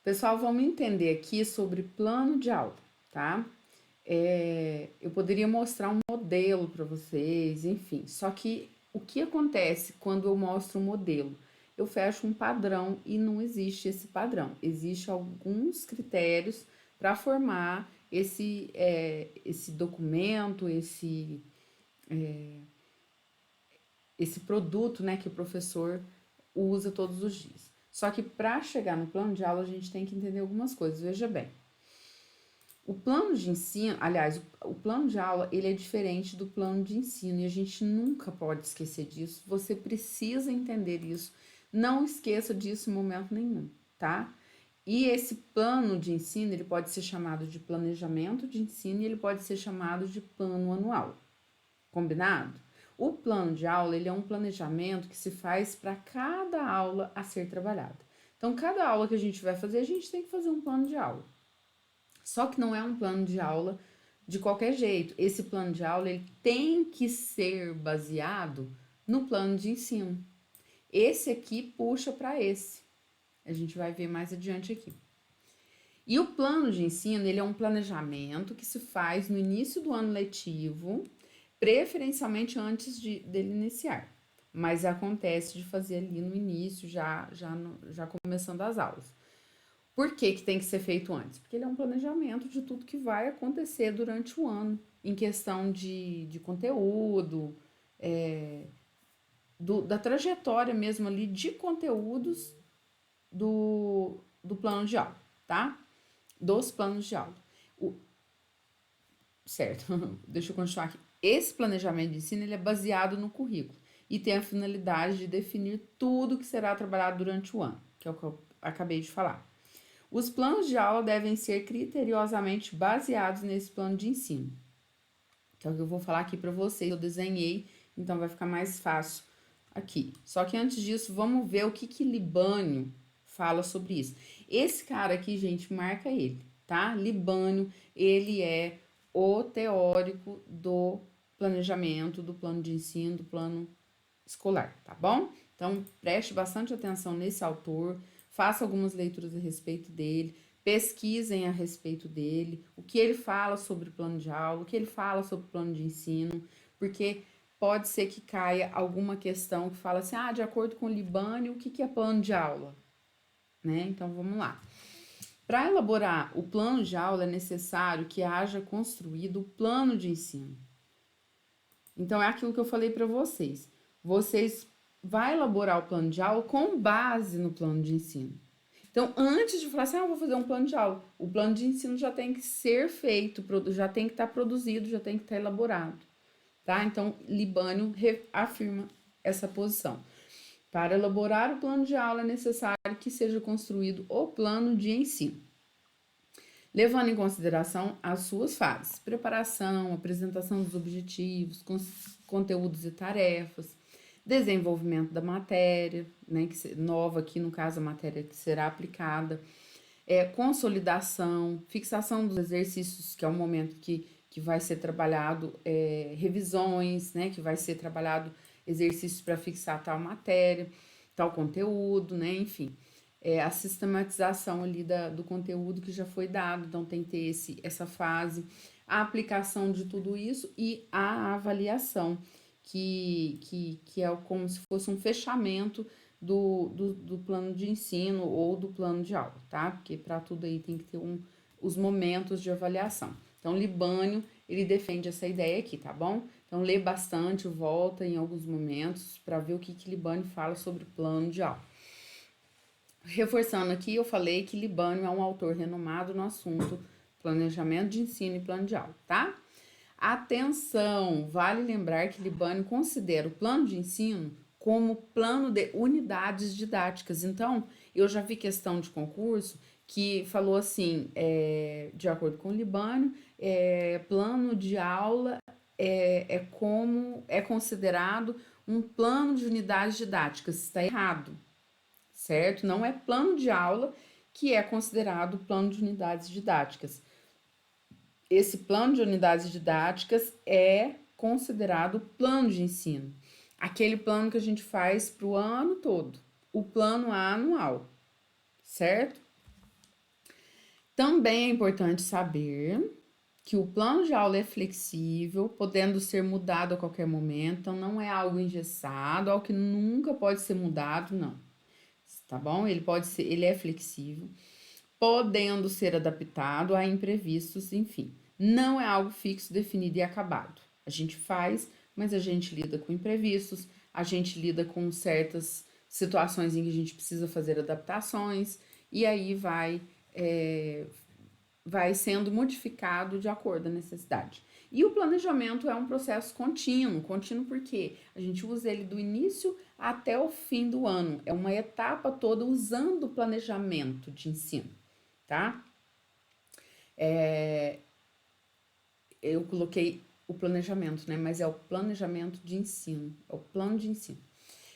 Pessoal, vamos entender aqui sobre plano de aula, tá? Eu poderia mostrar um modelo para vocês, enfim. Só que o que acontece quando eu mostro um modelo? Eu fecho um padrão e não existe esse padrão. Existem alguns critérios para formar esse documento, esse produto, né, que o professor usa todos os dias. Só que para chegar no plano de aula, a gente tem que entender algumas coisas. Veja bem, o plano de ensino, aliás, o plano de aula, ele é diferente do plano de ensino e a gente nunca pode esquecer disso. Você precisa entender isso. Não esqueça disso em momento nenhum, tá? E esse plano de ensino, ele pode ser chamado de planejamento de ensino e ele pode ser chamado de plano anual. Combinado? O plano de aula, ele é um planejamento que se faz para cada aula a ser trabalhada. Então, cada aula que a gente vai fazer, a gente tem que fazer um plano de aula. Só que não é um plano de aula de qualquer jeito. Esse plano de aula, ele tem que ser baseado no plano de ensino. Esse aqui puxa para esse. A gente vai ver mais adiante aqui. E o plano de ensino, ele é um planejamento que se faz no início do ano letivo, preferencialmente antes dele iniciar. Mas acontece de fazer ali no início, já começando as aulas. Por que, que tem que ser feito antes? Porque ele é um planejamento de tudo que vai acontecer durante o ano, em questão de conteúdo, da trajetória mesmo ali de conteúdos do plano de aula, tá? Dos planos de aula. O, certo, deixa eu continuar aqui. Esse planejamento de ensino ele é baseado no currículo e tem a finalidade de definir tudo que será trabalhado durante o ano, que é o que eu acabei de falar. Os planos de aula devem ser criteriosamente baseados nesse plano de ensino, que é o que eu vou falar aqui para vocês. Eu desenhei, então vai ficar mais fácil aqui. Só que antes disso, vamos ver o que Libânio fala sobre isso. Esse cara aqui, gente, marca ele, tá? Libânio, ele é o teórico do planejamento, do plano de ensino, do plano escolar, tá bom? Então, preste bastante atenção nesse autor, faça algumas leituras a respeito dele, pesquisem a respeito dele, o que ele fala sobre o plano de aula, o que ele fala sobre o plano de ensino, porque pode ser que caia alguma questão que fala assim, de acordo com o Libânio, o que é plano de aula? Né? Então, vamos lá. Para elaborar o plano de aula, é necessário que haja construído o plano de ensino. Então, é aquilo que eu falei para vocês. Vocês vão elaborar o plano de aula com base no plano de ensino. Então, antes de falar assim, eu vou fazer um plano de aula, o plano de ensino já tem que ser feito, já tem que estar produzido, já tem que estar elaborado, tá? Então, Libânio afirma essa posição. Para elaborar o plano de aula é necessário que seja construído o plano de ensino, levando em consideração as suas fases: preparação, apresentação dos objetivos, conteúdos e tarefas, desenvolvimento da matéria, né, nova aqui no caso a matéria que será aplicada, consolidação, fixação dos exercícios, que é o momento que vai ser trabalhado, revisões, né, que vai ser trabalhado exercícios para fixar tal matéria, tal conteúdo, né, enfim. A sistematização ali do conteúdo que já foi dado, então tem que ter essa fase, a aplicação de tudo isso e a avaliação, que é como se fosse um fechamento do plano de ensino ou do plano de aula, tá? Porque para tudo aí tem que ter os momentos de avaliação. Então, Libânio, ele defende essa ideia aqui, tá bom? Então, lê bastante, volta em alguns momentos para ver o que Libânio fala sobre plano de aula. Reforçando aqui, eu falei que Libânio é um autor renomado no assunto planejamento de ensino e plano de aula, tá? Atenção, vale lembrar que Libânio considera o plano de ensino como plano de unidades didáticas. Então, eu já vi questão de concurso que falou assim, de acordo com o Libânio, plano de aula é considerado um plano de unidades didáticas. Está errado, certo? Não é plano de aula que é considerado plano de unidades didáticas. Esse plano de unidades didáticas é considerado plano de ensino. Aquele plano que a gente faz para o ano todo. O plano anual, certo? Também é importante saber que o plano de aula é flexível, podendo ser mudado a qualquer momento, então não é algo engessado, algo que nunca pode ser mudado, não. Tá bom? Ele é flexível, podendo ser adaptado a imprevistos, enfim. Não é algo fixo, definido e acabado. A gente faz, mas a gente lida com imprevistos, a gente lida com certas situações em que a gente precisa fazer adaptações, e aí vai sendo modificado de acordo com a necessidade. E o planejamento é um processo contínuo porque a gente usa ele do início até o fim do ano. É uma etapa toda usando o planejamento de ensino, tá? Eu coloquei o planejamento, né? Mas é o planejamento de ensino, é o plano de ensino.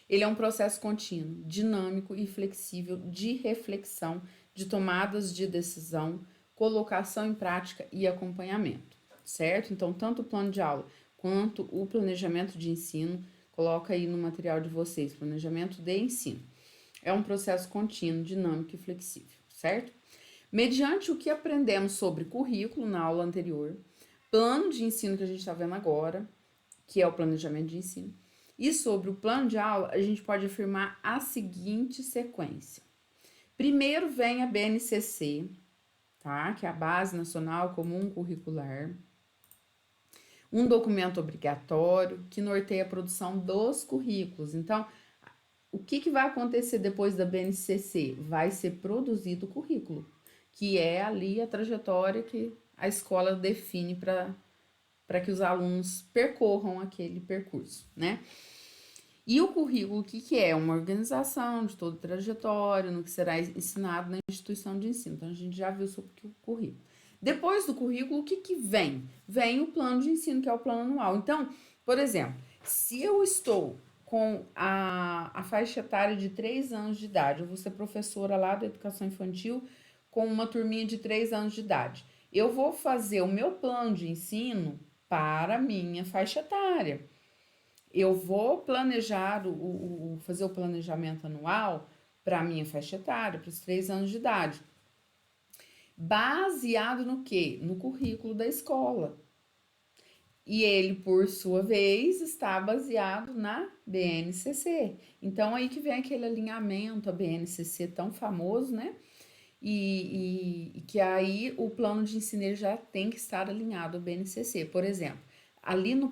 Ele é um processo contínuo, dinâmico e flexível de reflexão, de tomadas de decisão, colocação em prática e acompanhamento, certo? Então, tanto o plano de aula quanto o planejamento de ensino, coloca aí no material de vocês, planejamento de ensino. É um processo contínuo, dinâmico e flexível, certo? Mediante o que aprendemos sobre currículo na aula anterior, plano de ensino que a gente está vendo agora, que é o planejamento de ensino, e sobre o plano de aula, a gente pode afirmar a seguinte sequência. Primeiro vem a BNCC, tá? Que é a Base Nacional Comum Curricular. Um documento obrigatório que norteia a produção dos currículos. Então, o que vai acontecer depois da BNCC? Vai ser produzido o currículo, que é ali a trajetória que a escola define para que os alunos percorram aquele percurso, né? E o currículo, o que é? Uma organização de toda a trajetória, no que será ensinado na instituição de ensino. Então, a gente já viu sobre o currículo. Depois do currículo, o que vem? Vem o plano de ensino, que é o plano anual. Então, por exemplo, se eu estou com a faixa etária de 3 anos de idade, eu vou ser professora lá da educação infantil com uma turminha de 3 anos de idade. Eu vou fazer o meu plano de ensino para a minha faixa etária. Eu vou planejar, fazer o planejamento anual para a minha faixa etária, para os 3 anos de idade. Baseado no quê? No currículo da escola. E ele, por sua vez, está baseado na BNCC. Então, aí que vem aquele alinhamento, a BNCC tão famoso, né? E que aí o plano de ensino já tem que estar alinhado ao BNCC. Por exemplo, ali no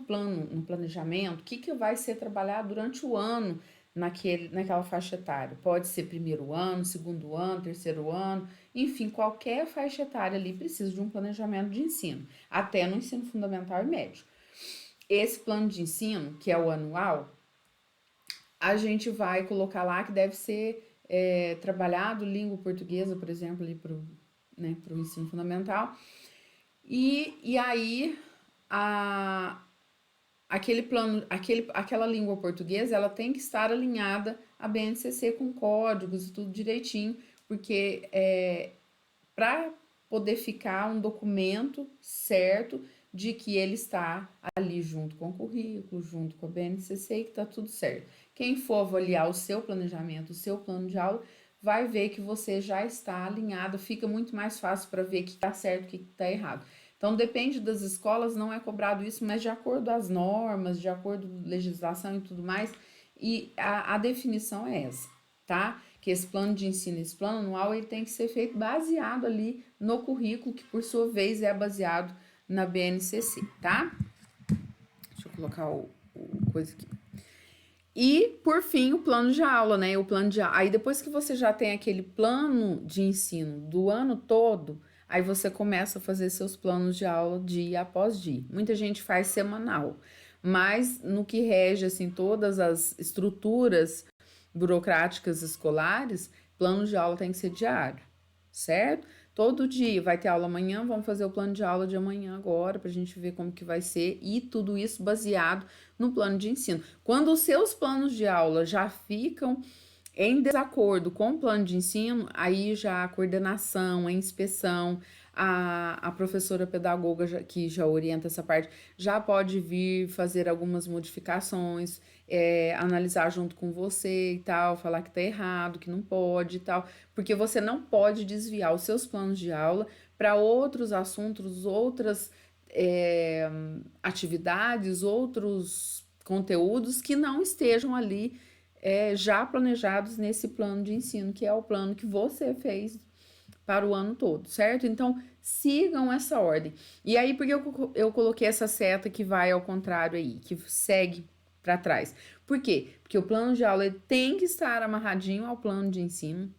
planejamento, o que vai ser trabalhado durante o ano naquela faixa etária? Pode ser primeiro ano, segundo ano, terceiro ano, enfim, qualquer faixa etária ali precisa de um planejamento de ensino, até no ensino fundamental e médio. Esse plano de ensino, que é o anual, a gente vai colocar lá que deve ser trabalhado língua portuguesa, por exemplo, ali para o ensino fundamental. E aí, aquela língua portuguesa, ela tem que estar alinhada à BNCC com códigos e tudo direitinho, porque para poder ficar um documento certo de que ele está ali junto com o currículo, junto com a BNCC e que está tudo certo. Quem for avaliar o seu planejamento, o seu plano de aula, vai ver que você já está alinhado, fica muito mais fácil para ver o que está certo e o que está errado. Então, depende das escolas, não é cobrado isso, mas de acordo com as normas, de acordo com a legislação e tudo mais, e a definição é essa, tá? Que esse plano de ensino, esse plano anual, ele tem que ser feito baseado ali no currículo, que por sua vez é baseado na BNCC, tá? Deixa eu colocar o coisa aqui. E, por fim, o plano de aula, né? Aí, depois que você já tem aquele plano de ensino do ano todo, aí você começa a fazer seus planos de aula dia após dia. Muita gente faz semanal, mas no que rege, assim, todas as estruturas burocráticas escolares, plano de aula tem que ser diário, certo? Todo dia vai ter aula amanhã, vamos fazer o plano de aula de amanhã agora, para a gente ver como que vai ser, e tudo isso baseado no plano de ensino. Quando os seus planos de aula já ficam Em desacordo com o plano de ensino, aí já a coordenação, a inspeção, a professora pedagoga que já orienta essa parte, já pode vir fazer algumas modificações, analisar junto com você e tal, falar que tá errado, que não pode e tal, porque você não pode desviar os seus planos de aula para outros assuntos, outras atividades, outros conteúdos que não estejam ali já planejados nesse plano de ensino, que é o plano que você fez para o ano todo, certo? Então, sigam essa ordem. E aí, por que eu coloquei essa seta que vai ao contrário aí, que segue para trás? Por quê? Porque o plano de aula tem que estar amarradinho ao plano de ensino,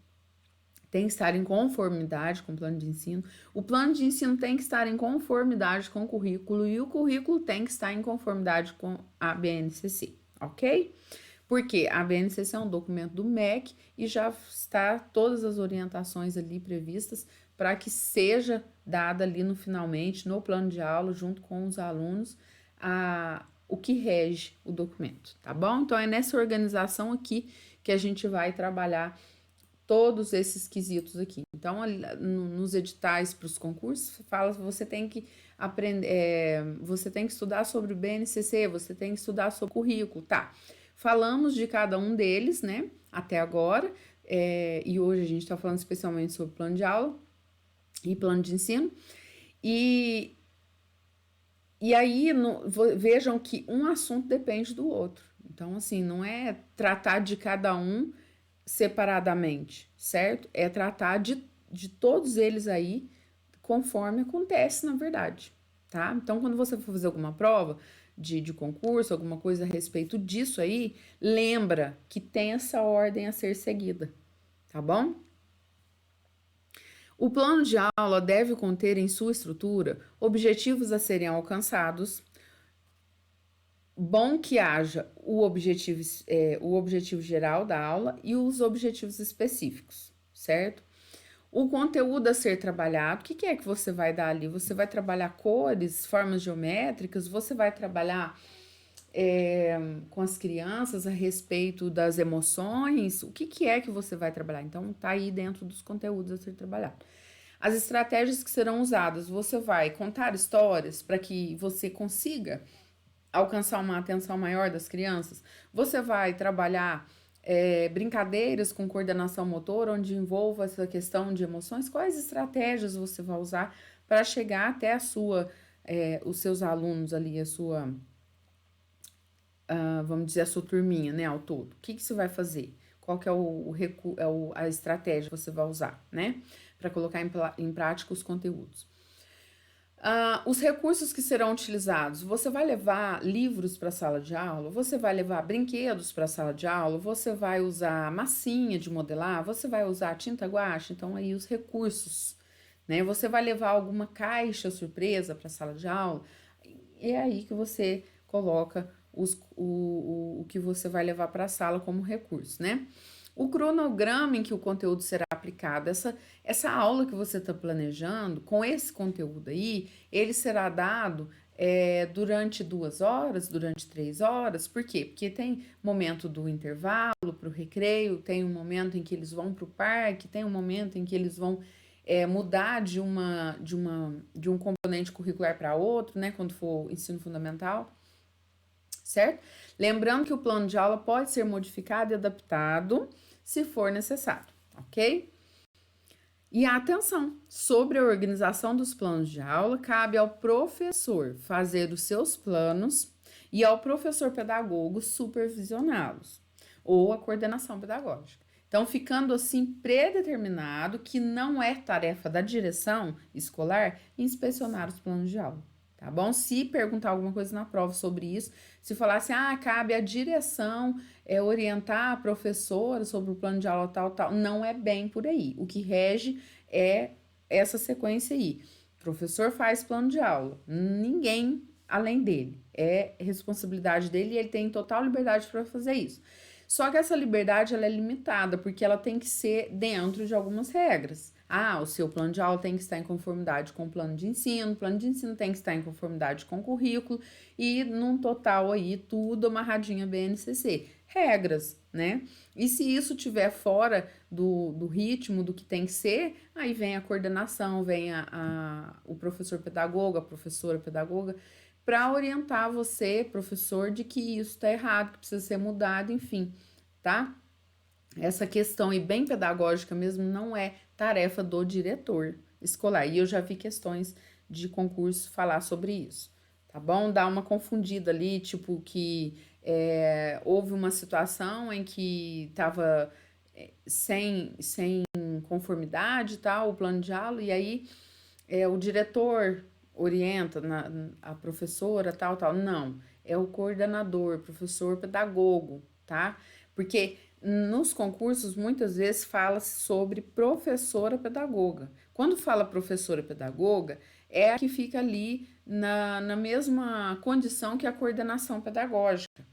tem que estar em conformidade com o plano de ensino. O plano de ensino tem que estar em conformidade com o currículo e o currículo tem que estar em conformidade com a BNCC, ok? Porque a BNCC é um documento do MEC e já está todas as orientações ali previstas para que seja dada ali no finalmente, no plano de aula, junto com os alunos, o que rege o documento, tá bom? Então é nessa organização aqui que a gente vai trabalhar todos esses quesitos aqui. Então, nos editais para os concursos, fala que você tem que aprender, você tem que estudar sobre o BNCC, você tem que estudar sobre o currículo, tá? Falamos de cada um deles, né, até agora, e hoje a gente está falando especialmente sobre plano de aula e plano de ensino, e aí vejam que um assunto depende do outro. Então, assim, não é tratar de cada um separadamente, certo? É tratar de todos eles aí conforme acontece na verdade, tá? Então, quando você for fazer alguma prova de concurso, alguma coisa a respeito disso aí, lembra que tem essa ordem a ser seguida, tá bom? O plano de aula deve conter em sua estrutura objetivos a serem alcançados. Bom que haja o objetivo geral da aula e os objetivos específicos, certo? O conteúdo a ser trabalhado, o que é que você vai dar ali? Você vai trabalhar cores, formas geométricas, você vai trabalhar com as crianças a respeito das emoções, o que é que você vai trabalhar? Então, tá aí dentro dos conteúdos a ser trabalhado. As estratégias que serão usadas, você vai contar histórias para que você consiga alcançar uma atenção maior das crianças. Você vai trabalhar brincadeiras com coordenação motor, onde envolva essa questão de emoções. Quais estratégias você vai usar para chegar até os seus alunos ali, vamos dizer, a sua turminha, né, ao todo? O que você vai fazer? Qual que é a estratégia que você vai usar, né, para colocar em prática os conteúdos? Os recursos que serão utilizados, você vai levar livros para a sala de aula, você vai levar brinquedos para a sala de aula, você vai usar massinha de modelar, você vai usar tinta guache, então aí os recursos, né? Você vai levar alguma caixa surpresa para a sala de aula, e é aí que você coloca o que você vai levar para a sala como recurso, né? O cronograma em que o conteúdo será aplicado, essa aula que você está planejando, com esse conteúdo aí, ele será dado durante 2 horas, durante 3 horas, por quê? Porque tem momento do intervalo para o recreio, tem um momento em que eles vão para o parque, tem um momento em que eles vão mudar de um componente curricular para outro, né, quando for ensino fundamental, certo? Lembrando que o plano de aula pode ser modificado e adaptado se for necessário, ok? E atenção, sobre a organização dos planos de aula, cabe ao professor fazer os seus planos e ao professor pedagogo supervisioná-los, ou a coordenação pedagógica. Então, ficando assim predeterminado que não é tarefa da direção escolar inspecionar os planos de aula, tá bom? Se perguntar alguma coisa na prova sobre isso, se falar assim, cabe à direção orientar a professora sobre o plano de aula tal, não é bem por aí. O que rege é essa sequência aí. O professor faz plano de aula, ninguém além dele. É responsabilidade dele e ele tem total liberdade para fazer isso. Só que essa liberdade ela é limitada, porque ela tem que ser dentro de algumas regras. O seu plano de aula tem que estar em conformidade com o plano de ensino tem que estar em conformidade com o currículo e num total aí tudo amarradinho a BNCC. Regras, né? E se isso tiver fora do ritmo, do que tem que ser, aí vem a coordenação, vem o professor pedagogo, a professora pedagoga, para orientar você, professor, de que isso está errado, que precisa ser mudado, enfim, tá? Essa questão aí bem pedagógica mesmo não é tarefa do diretor escolar. E eu já vi questões de concurso falar sobre isso, tá bom? Dá uma confundida ali, tipo que houve uma situação em que estava sem conformidade, tal, o plano de aula, e aí o diretor orienta a professora, tal, tal. Não, é o coordenador, professor, pedagogo, tá? Porque nos concursos, muitas vezes fala sobre professora pedagoga. Quando fala professora pedagoga, é a que fica ali na mesma condição que a coordenação pedagógica,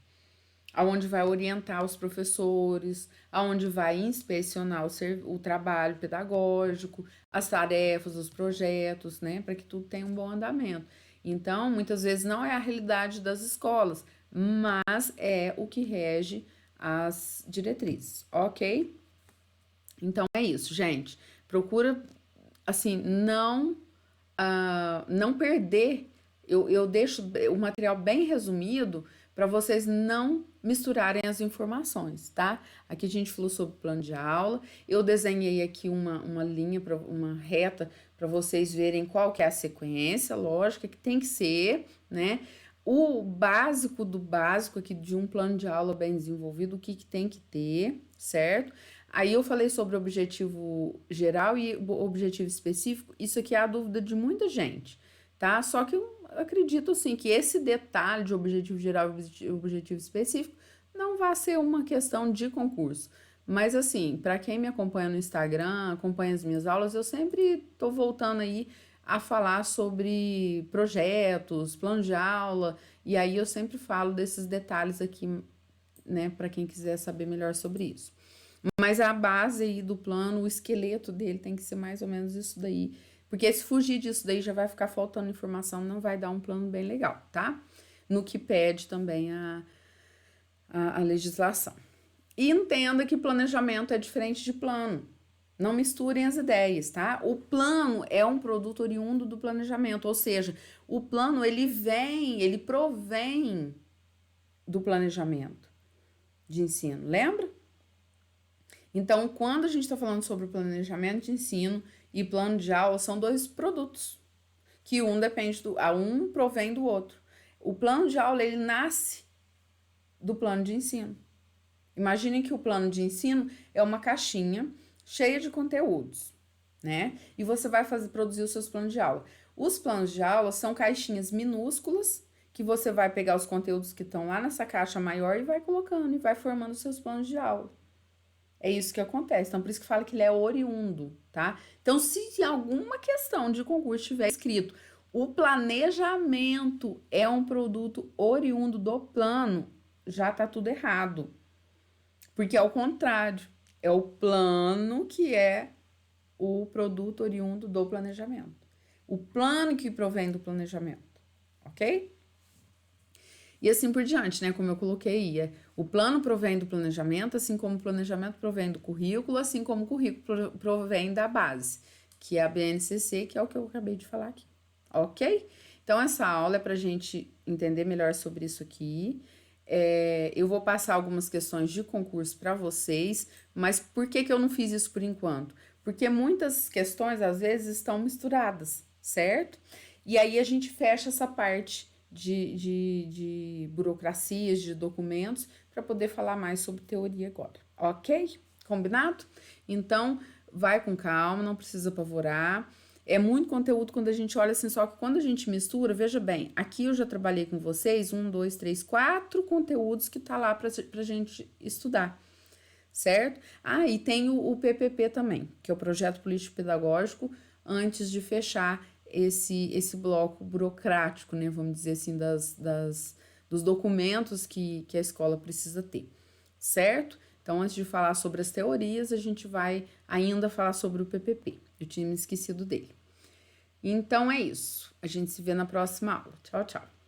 aonde vai orientar os professores, aonde vai inspecionar o trabalho pedagógico, as tarefas, os projetos, né, para que tudo tenha um bom andamento. Então, muitas vezes não é a realidade das escolas, mas é o que rege as diretrizes, ok? Então é isso, gente. Procura, assim, não perder. Eu deixo o material bem resumido para vocês não misturarem as informações, tá? Aqui a gente falou sobre plano de aula. Eu desenhei aqui uma linha, uma reta, para vocês verem qual que é a sequência lógica que tem que ser, né? O básico do básico aqui de um plano de aula bem desenvolvido, o que tem que ter, certo? Aí eu falei sobre o objetivo geral e o objetivo específico. Isso aqui é a dúvida de muita gente, tá? Só que eu acredito, assim, que esse detalhe de objetivo geral e objetivo específico não vai ser uma questão de concurso. Mas, assim, para quem me acompanha no Instagram, acompanha as minhas aulas, eu sempre tô voltando aí a falar sobre projetos, plano de aula, e aí eu sempre falo desses detalhes aqui, né, para quem quiser saber melhor sobre isso. Mas a base aí do plano, o esqueleto dele tem que ser mais ou menos isso daí. Porque se fugir disso daí já vai ficar faltando informação, não vai dar um plano bem legal, tá? No que pede também a legislação. E entenda que planejamento é diferente de plano. Não misturem as ideias, tá? O plano é um produto oriundo do planejamento, ou seja, o plano ele provém do planejamento de ensino, lembra? Então, quando a gente está falando sobre planejamento de ensino e plano de aula, são dois produtos que um provém do outro. O plano de aula ele nasce do plano de ensino. Imaginem que o plano de ensino é uma caixinha cheia de conteúdos, né? E você vai produzir os seus planos de aula. Os planos de aula são caixinhas minúsculas que você vai pegar os conteúdos que estão lá nessa caixa maior e vai colocando e vai formando os seus planos de aula. É isso que acontece. Então, por isso que fala que ele é oriundo, tá? Então, se em alguma questão de concurso tiver escrito o planejamento é um produto oriundo do plano, já tá tudo errado. Porque é o contrário. É o plano que é o produto oriundo do planejamento. O plano que provém do planejamento, ok? E assim por diante, né? Como eu coloquei, o plano provém do planejamento, assim como o planejamento provém do currículo, assim como o currículo provém da base, que é a BNCC, que é o que eu acabei de falar aqui, ok? Então, essa aula é para a gente entender melhor sobre isso aqui. Eu vou passar algumas questões de concurso para vocês, mas por que eu não fiz isso por enquanto? Porque muitas questões, às vezes, estão misturadas, certo? E aí a gente fecha essa parte de burocracias, de documentos, para poder falar mais sobre teoria agora, ok? Combinado? Então, vai com calma, não precisa apavorar. É muito conteúdo quando a gente olha assim, só que quando a gente mistura, veja bem, aqui eu já trabalhei com vocês, 1, 2, 3, 4 conteúdos que tá lá pra gente estudar, certo? E tem o PPP também, que é o Projeto Político Pedagógico, antes de fechar esse bloco burocrático, né, vamos dizer assim, dos documentos que a escola precisa ter, certo? Então, antes de falar sobre as teorias, a gente vai ainda falar sobre o PPP. Eu tinha me esquecido dele. Então, é isso. A gente se vê na próxima aula. Tchau, tchau.